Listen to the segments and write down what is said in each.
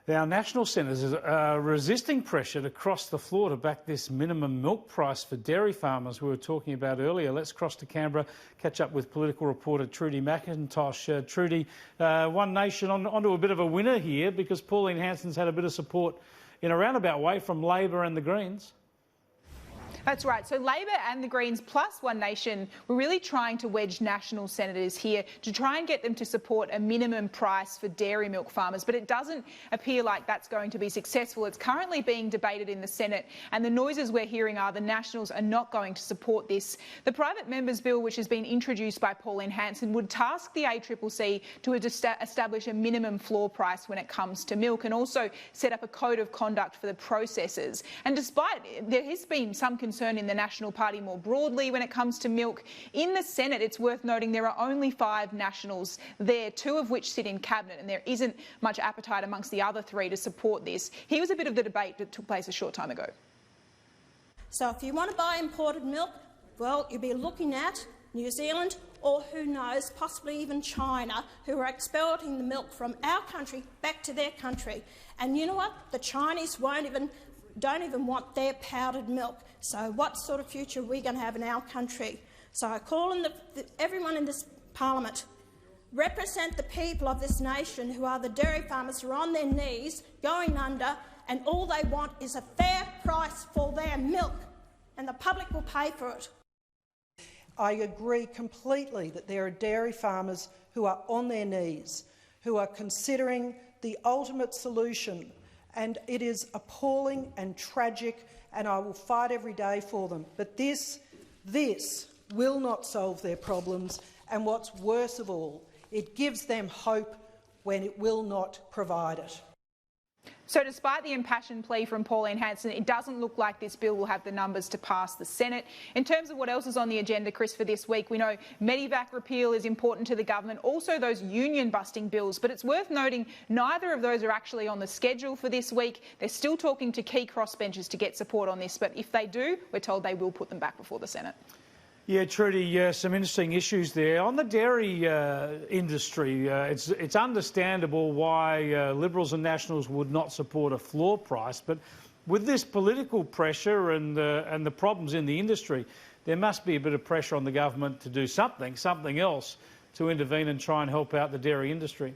Our national senators are resisting pressure to cross the floor to back this minimum milk price for dairy farmers we were talking about earlier. Let's cross to Canberra, catch up with political reporter Trudy McIntosh. Trudy, One Nation onto a bit of a winner here because Pauline Hanson's had a bit of support in a roundabout way from Labor and the Greens. That's right. So Labor and the Greens plus One Nation were really trying to wedge national senators here to try and get them to support a minimum price for dairy milk farmers. But it doesn't appear like that's going to be successful. It's currently being debated in the Senate, and the noises we're hearing are the Nationals are not going to support this. The private members bill, which has been introduced by Pauline Hanson, would task the ACCC to establish a minimum floor price when it comes to milk and also set up a code of conduct for the processors. And despite there has been some concern in the National Party more broadly when it comes to milk, in the Senate it's worth noting there are only 5 Nationals there, 2 of which sit in Cabinet, and there isn't much appetite amongst the other 3 to support this. Here was a bit of the debate that took place a short time ago. So if you want to buy imported milk, well, you'll be looking at New Zealand or, who knows, possibly even China, who are exporting the milk from our country back to their country. And you know what? The Chinese don't even want their powdered milk. So what sort of future are we going to have in our country? So I call on everyone in this parliament, represent the people of this nation who are the dairy farmers who are on their knees, going under, and all they want is a fair price for their milk, and the public will pay for it. I agree completely that there are dairy farmers who are on their knees, who are considering the ultimate solution, and it is appalling and tragic, and I will fight every day for them. But this will not solve their problems, and what's worse of all, it gives them hope when it will not provide it. So despite the impassioned plea from Pauline Hanson, it doesn't look like this bill will have the numbers to pass the Senate. In terms of what else is on the agenda, Chris, for this week, we know Medivac repeal is important to the government, also those union-busting bills, but it's worth noting neither of those are actually on the schedule for this week. They're still talking to key crossbenchers to get support on this, but if they do, we're told they will put them back before the Senate. Yeah, Trudy, some interesting issues there. On the dairy industry, it's understandable why Liberals and Nationals would not support a floor price, but with this political pressure and the problems in the industry, there must be a bit of pressure on the government to do something else to intervene and try and help out the dairy industry.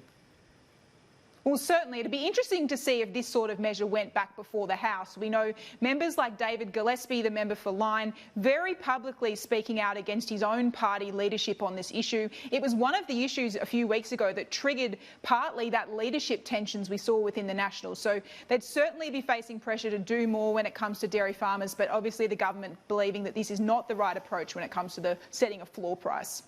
Well, certainly. It'd be interesting to see if this sort of measure went back before the House. We know members like David Gillespie, the member for Lyne, very publicly speaking out against his own party leadership on this issue. It was one of the issues a few weeks ago that triggered partly that leadership tensions we saw within the Nationals. So they'd certainly be facing pressure to do more when it comes to dairy farmers, but obviously the government believing that this is not the right approach when it comes to the setting a floor price.